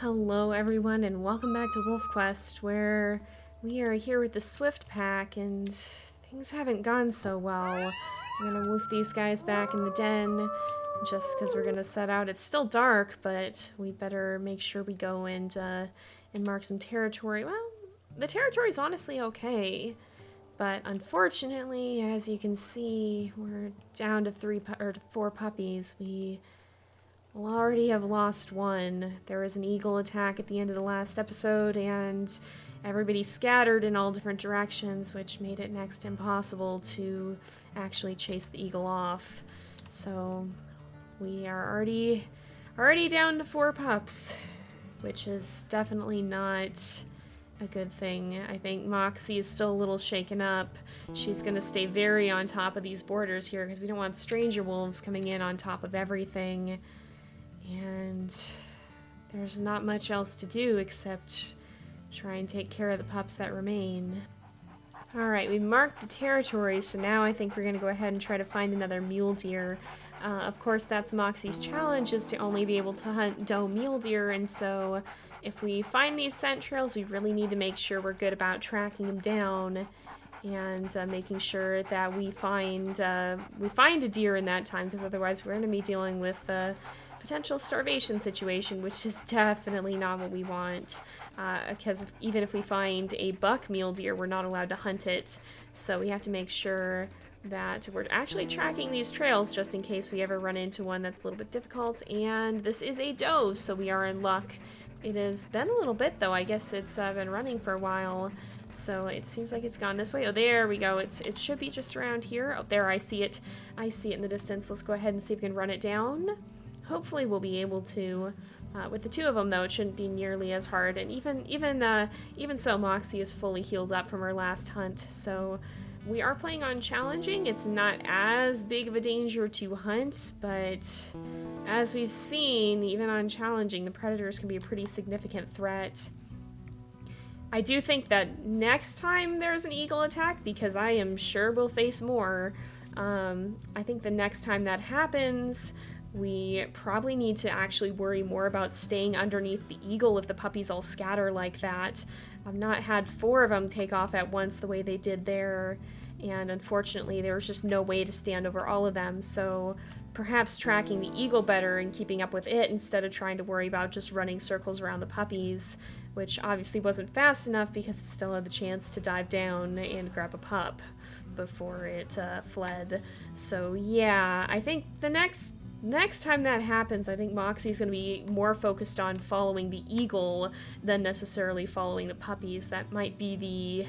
Hello everyone and welcome back to WolfQuest, where we are here with the Swift Pack and things haven't gone so well. We're gonna woof these guys back in the den just because we're gonna set out. It's still dark, but we better make sure we go and mark some territory. Well, the territory's honestly okay, but unfortunately, as you can see, we're down to 4 puppies. We'll already have lost one. There was an eagle attack at the end of the last episode, and everybody scattered in all different directions, which made it next to impossible to actually chase the eagle off. So we are already down to 4 pups, which is definitely not a good thing. I think Moxie is still a little shaken up. She's going to stay very on top of these borders here because we don't want stranger wolves coming in on top of everything. And there's not much else to do except try and take care of the pups that remain. Alright, we marked the territory, so now I think we're going to go ahead and try to find another mule deer. Of course, that's Moxie's challenge, is to only be able to hunt doe mule deer, and so if we find these scent trails, we really need to make sure we're good about tracking them down and making sure that we find a deer in that time, because otherwise we're going to be dealing with potential starvation situation, which is definitely not what we want, because even if we find a buck mule deer, we're not allowed to hunt it, so we have to make sure that we're actually tracking these trails just in case we ever run into one that's a little bit difficult. And this is a doe, so we are in luck. It has been a little bit, though. I guess it's been running for a while, so it seems like it's gone this way. Oh, there we go. It should be just around here. Oh, there, I see it. I see it in the distance. Let's go ahead and see if we can run it down. Hopefully we'll be able to. With the 2 of them, though, it shouldn't be nearly as hard. And even so, Moxie is fully healed up from her last hunt. So we are playing on challenging. It's not as big of a danger to hunt, but as we've seen, even on challenging, the predators can be a pretty significant threat. I do think that next time there's an eagle attack, because I am sure we'll face more, I think the next time that happens, we probably need to actually worry more about staying underneath the eagle if the puppies all scatter like that. I've not had 4 of them take off at once the way they did there, and unfortunately there was just no way to stand over all of them, so perhaps tracking the eagle better and keeping up with it instead of trying to worry about just running circles around the puppies, which obviously wasn't fast enough because it still had the chance to dive down and grab a pup before it fled. So yeah, I think the next time that happens, I think Moxie's going to be more focused on following the eagle than necessarily following the puppies. That might be the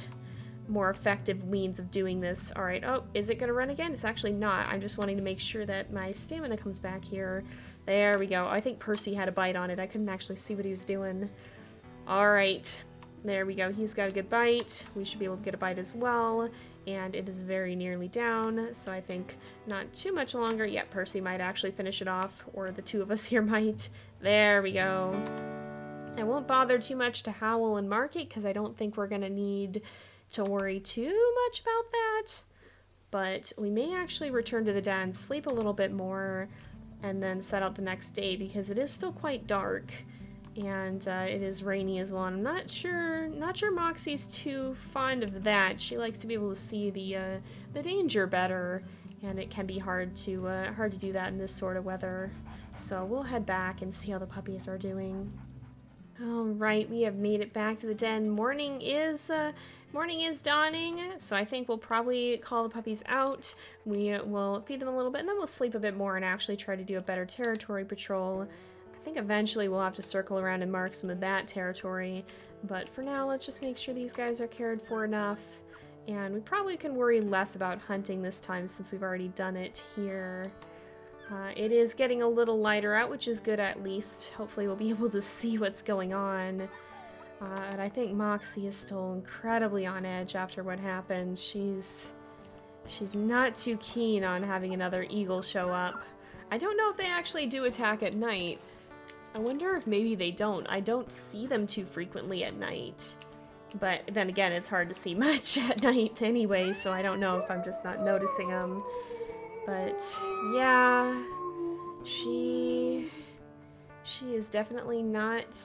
more effective means of doing this. Alright, oh, is it going to run again? It's actually not. I'm just wanting to make sure that my stamina comes back here. There we go. I think Percy had a bite on it. I couldn't actually see what he was doing. Alright, there we go. He's got a good bite. We should be able to get a bite as well. And it is very nearly down, so I think not too much longer. Yeah, Percy might actually finish it off, or the 2 of us here might. There we go. I won't bother too much to howl and mark it, because I don't think we're going to need to worry too much about that. But we may actually return to the den, sleep a little bit more, and then set out the next day, because it is still quite dark. And it is rainy as well. And I'm not sure Moxie's too fond of that. She likes to be able to see the danger better, and it can be hard to do that in this sort of weather. So we'll head back and see how the puppies are doing. All right, we have made it back to the den. Morning is dawning, so I think we'll probably call the puppies out. We will feed them a little bit, and then we'll sleep a bit more and actually try to do a better territory patrol. I think eventually we'll have to circle around and mark some of that territory, but for now let's just make sure these guys are cared for enough, and we probably can worry less about hunting this time since we've already done it here. It is getting a little lighter out, which is good at least. Hopefully we'll be able to see what's going on. And I think Moxie is still incredibly on edge after what happened. She's not too keen on having another eagle show up. I don't know if they actually do attack at night. I wonder if maybe they don't. I don't see them too frequently at night. But then again, it's hard to see much at night anyway, so I don't know if I'm just not noticing them. But yeah, she is definitely not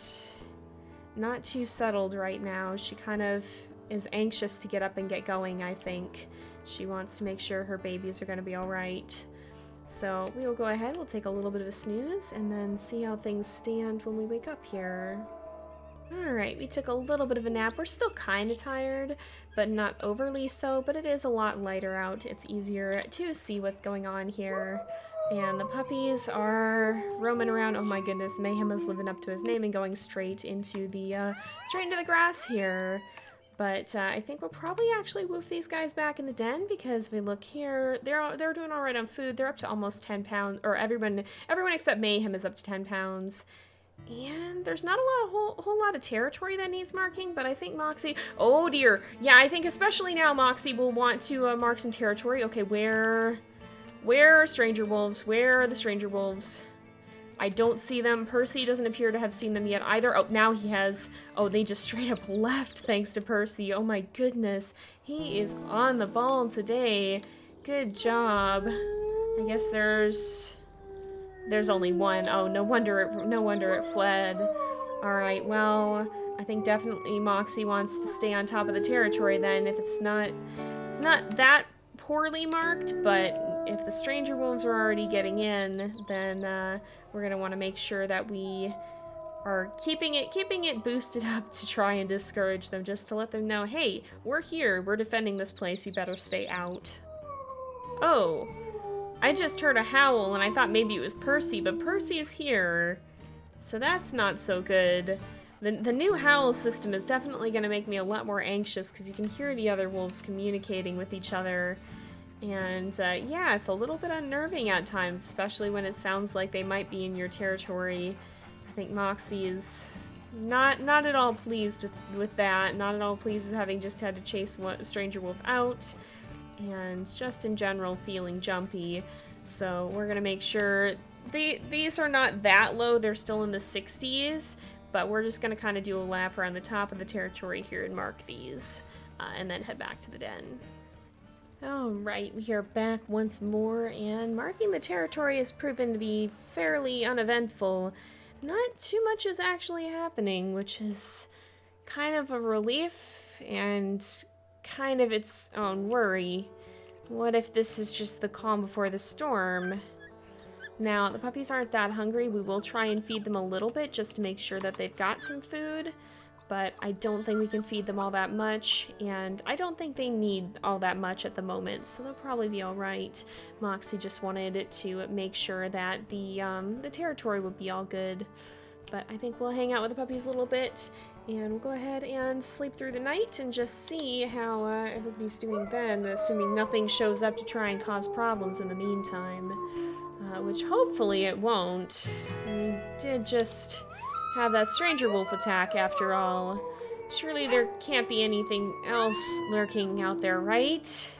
not too settled right now. She kind of is anxious to get up and get going, I think. She wants to make sure her babies are going to be all right. So we will go ahead, we'll take a little bit of a snooze, and then see how things stand when we wake up here. Alright, we took a little bit of a nap. We're still kind of tired, but not overly so, but it is a lot lighter out. It's easier to see what's going on here. And the puppies are roaming around. Oh my goodness, Mayhem is living up to his name and going straight into the grass here. But I think we'll probably actually woof these guys back in the den, because if we look here, they're doing all right on food. They're up to almost 10 pounds, or everyone except Mayhem is up to 10 pounds. And there's not a whole lot of territory that needs marking, but I think Moxie... Oh dear! Yeah, I think especially now Moxie will want to mark some territory. Okay, where are stranger wolves? Where are the stranger wolves? I don't see them. Percy doesn't appear to have seen them yet either. Oh, now he has. Oh, they just straight up left thanks to Percy. Oh my goodness. He is on the ball today. Good job. I guess there's only one. Oh, no wonder it fled. Alright, well, I think definitely Moxie wants to stay on top of the territory then. If it's not that poorly marked, but if the stranger wolves are already getting in, then we're going to want to make sure that we are keeping it boosted up to try and discourage them, just to let them know, hey, we're here, we're defending this place, you better stay out. Oh, I just heard a howl and I thought maybe it was Percy, but Percy is here, so that's not so good. The new howl system is definitely going to make me a lot more anxious, because you can hear the other wolves communicating with each other. And yeah, it's a little bit unnerving at times, especially when it sounds like they might be in your territory. I think Moxie is not at all pleased with that, not at all pleased with having just had to chase a stranger wolf out, and just in general feeling jumpy. So we're going to make sure these are not that low, they're still in the 60s, but we're just going to kind of do a lap around the top of the territory here and mark these, and then head back to the den. Alright, we are back once more, and marking the territory has proven to be fairly uneventful. Not too much is actually happening, which is kind of a relief, and kind of its own worry. What if this is just the calm before the storm? Now, the puppies aren't that hungry. We will try and feed them a little bit just to make sure that they've got some food, but I don't think we can feed them all that much, and I don't think they need all that much at the moment, so they'll probably be alright. Moxie just wanted to make sure that the territory would be all good, but I think we'll hang out with the puppies a little bit, and we'll go ahead and sleep through the night and just see how everybody's doing then, assuming nothing shows up to try and cause problems in the meantime, which hopefully it won't. We did just have that stranger wolf attack after all. Surely there can't be anything else lurking out there, right?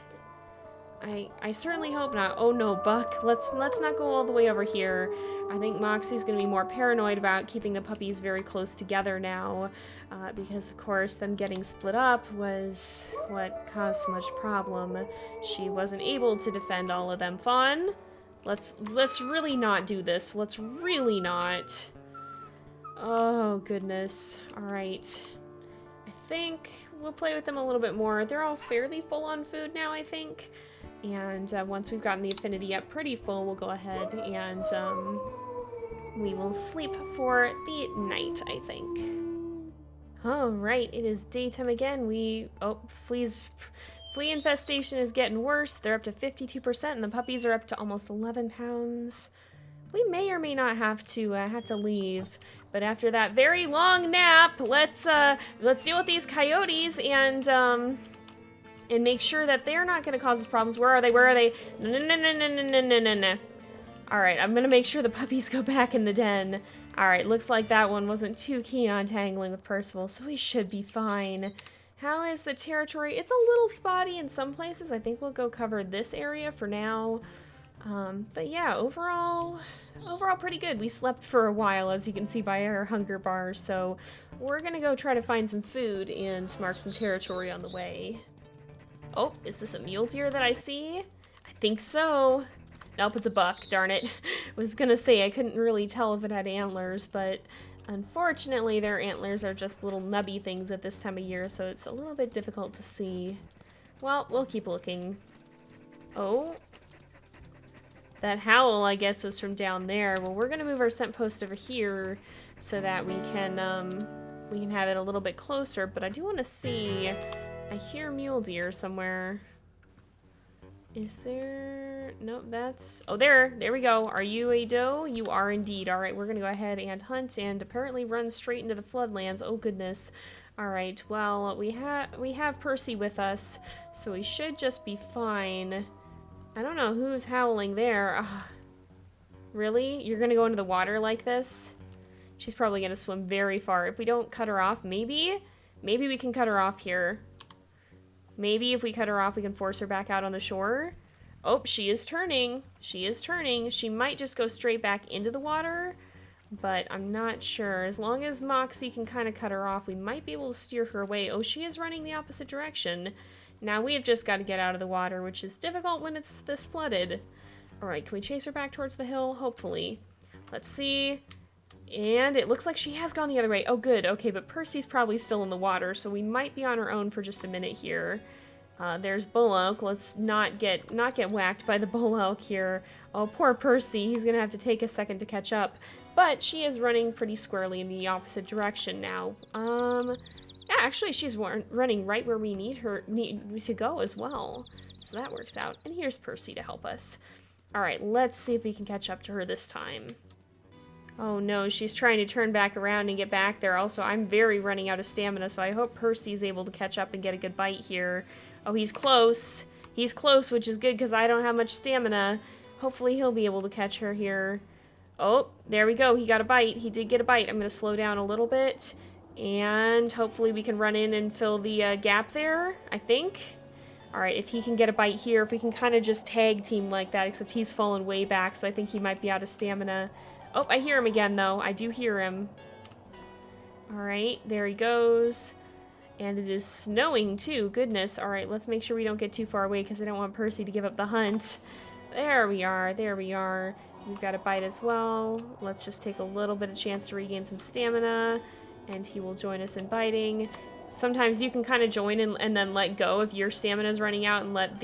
I certainly hope not. Oh no, Buck, let's not go all the way over here. I think Moxie's gonna be more paranoid about keeping the puppies very close together now, because of course them getting split up was what caused so much problem. She wasn't able to defend all of them. Fawn, let's really not do this. Let's really not. Oh, goodness. Alright. I think we'll play with them a little bit more. They're all fairly full on food now, I think. And once we've gotten the affinity up pretty full, we'll go ahead and we will sleep for the night, I think. Alright, it is daytime again. Flea infestation is getting worse. They're up to 52%, and the puppies are up to almost 11 pounds. We may or may not have to leave, but after that very long nap, let's deal with these coyotes and make sure that they're not going to cause us problems. Where are they? Where are they? No. All right, I'm going to make sure the puppies go back in the den. All right, looks like that one wasn't too keen on tangling with Percival, so we should be fine. How is the territory? It's a little spotty in some places. I think we'll go cover this area for now. But yeah, overall pretty good. We slept for a while, as you can see by our hunger bars, so we're gonna go try to find some food and mark some territory on the way. Oh, is this a mule deer that I see? I think so. Nope, it's a buck, darn it. I was gonna say I couldn't really tell if it had antlers, but Unfortunately, their antlers are just little nubby things at this time of year, so it's a little bit difficult to see. Well, we'll keep looking. Oh. That howl, I guess, was from down there. Well, we're gonna move our scent post over here so that we can have it a little bit closer, but I do want to see... I hear mule deer somewhere. Is there... Nope, that's... Oh, there we go. Are you a doe? You are indeed. Alright, we're gonna go ahead and hunt and apparently run straight into the floodlands. Oh, goodness. Alright, well, we have Percy with us, so we should just be fine. I don't know who's howling there. Ugh. Really? You're gonna go into the water like this? She's probably gonna swim very far. If we don't cut her off, maybe we can cut her off here. Maybe if we cut her off, we can force her back out on the shore. Oh, she is turning. She is turning. She might just go straight back into the water, but I'm not sure. As long as Moxie can kind of cut her off, we might be able to steer her away. Oh, she is running the opposite direction. Now we have just got to get out of the water, which is difficult when it's this flooded. All right, can we chase her back towards the hill? Hopefully. Let's see. And it looks like she has gone the other way. Oh, good. Okay, but Percy's probably still in the water, so we might be on our own for just a minute here. There's Bull Elk. Let's not get whacked by the Bull Elk here. Oh, poor Percy. He's gonna have to take a second to catch up. But she is running pretty squarely in the opposite direction now. Yeah, actually, she's running right where we need to go as well. So that works out. And here's Percy to help us. All right, let's see if we can catch up to her this time. Oh no, she's trying to turn back around and get back there. Also, I'm very running out of stamina, so I hope Percy's able to catch up and get a good bite here. Oh, he's close. He's close, which is good because I don't have much stamina. Hopefully he'll be able to catch her here. Oh, there we go. He got a bite. He did get a bite. I'm going to slow down a little bit. And hopefully we can run in and fill the gap there, I think. Alright, if he can get a bite here, if we can kind of just tag team like that, except he's fallen way back, so I think he might be out of stamina. Oh, I hear him again, though. I do hear him. Alright, there he goes. And it is snowing, too. Goodness. Alright, let's make sure we don't get too far away, because I don't want Percy to give up the hunt. There we are. There we are. We've got a bite as well. Let's just take a little bit of chance to regain some stamina, and he will join us in biting. Sometimes you can kind of join and then let go if your stamina is running out, and let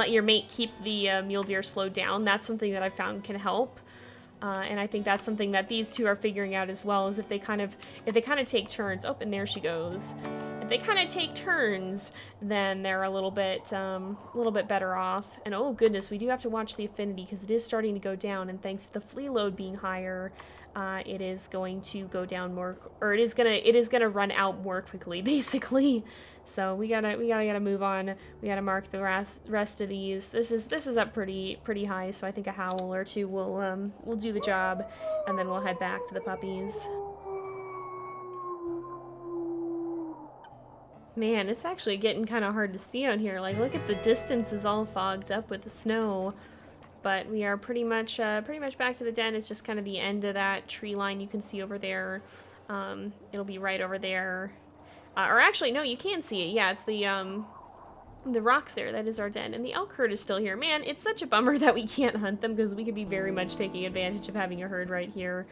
your mate keep the mule deer slowed down. That's something that I've found can help. And I think that's something that these two are figuring out as well, is if they kind of take turns. Oh, and there she goes. If they kind of take turns, then they're a little bit better off. And oh goodness, we do have to watch the affinity because it is starting to go down. And thanks to the flea load being higher, it is going to go down more, or it is gonna run out more quickly, basically. So we gotta move on. We gotta mark the rest of these. This is up pretty high, so I think a howl or two will do the job, and then we'll head back to the puppies. Man, it's actually getting kind of hard to see out here. Like, look at the distance is all fogged up with the snow. But we are pretty much back to the den. It's just kind of the end of that tree line you can see over there. It'll be right over there. Or actually, no, you can see it. Yeah, it's the rocks there. That is our den. And the elk herd is still here. Man, it's such a bummer that we can't hunt them because we could be very much taking advantage of having a herd right here.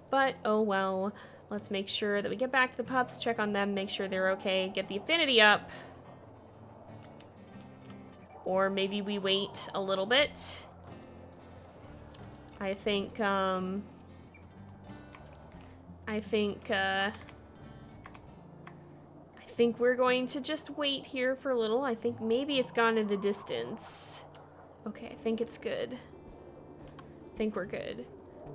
But, oh well. Let's make sure that we get back to the pups, check on them, make sure they're okay, get the affinity up. Or maybe we wait a little bit. I think we're going to just wait here for a little. I think maybe it's gone in the distance. Okay, I think it's good. I think we're good.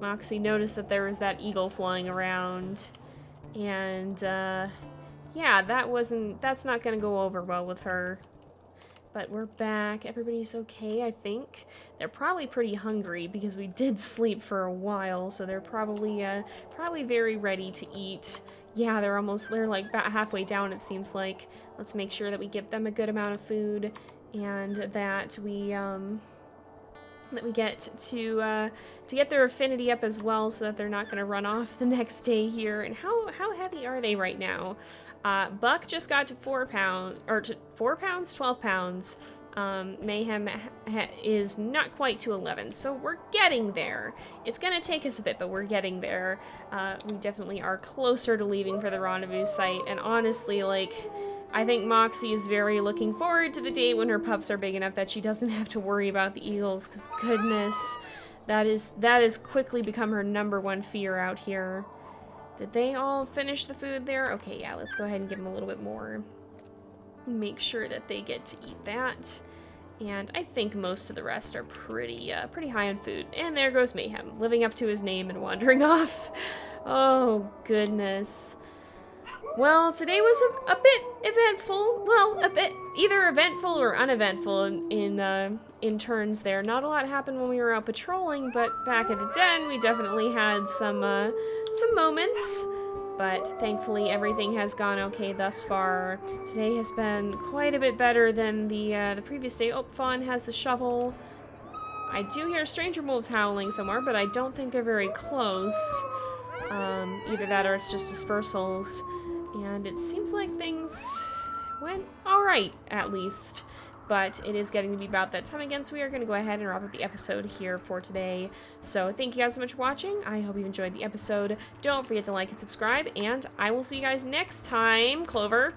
Moxie noticed that there was that eagle flying around, and yeah, that's not gonna go over well with her. But we're back. Everybody's okay, I think. They're probably pretty hungry because we did sleep for a while, so they're probably very ready to eat. Yeah, they're like about halfway down, it seems like. Let's make sure that we give them a good amount of food, and that we get to get their affinity up as well, so that they're not going to run off the next day here. And how heavy are they right now? Buck just got to 4 pounds, or to 4 pounds, 12 pounds. Mayhem is not quite to 11, so we're getting there. It's gonna take us a bit, but we're getting there. We definitely are closer to leaving for the rendezvous site, and honestly, like, I think Moxie is very looking forward to the day when her pups are big enough that she doesn't have to worry about the eagles, because goodness, that has quickly become her #1 fear out here. Did they all finish the food there? Okay, yeah, let's go ahead and give them a little bit more. Make sure that they get to eat that. And I think most of the rest are pretty high on food. And there goes Mayhem, living up to his name and wandering off. Oh, goodness. Well, today was a bit eventful. Well, a bit either eventful or uneventful in turns there. Not a lot happened when we were out patrolling, but back at the den, we definitely had some moments. But thankfully, everything has gone okay thus far. Today has been quite a bit better than the previous day. Oh, Fawn has the shovel. I do hear stranger wolves howling somewhere, but I don't think they're very close. Either that or it's just dispersals. And it seems like things went alright, at least. But it is getting to be about that time again, so we are going to go ahead and wrap up the episode here for today. So thank you guys so much for watching. I hope you enjoyed the episode. Don't forget to like and subscribe, and I will see you guys next time. Clover.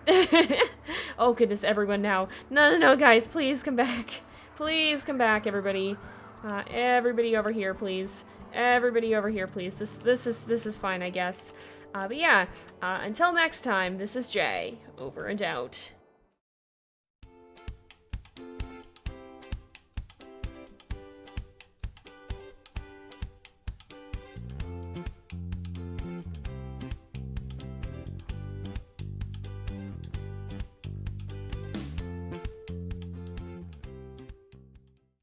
Oh goodness, everyone now. No, guys, please come back. Please come back, everybody. Everybody over here, please. Everybody over here, please. This is fine, I guess. But yeah, until next time, this is Jay, over and out.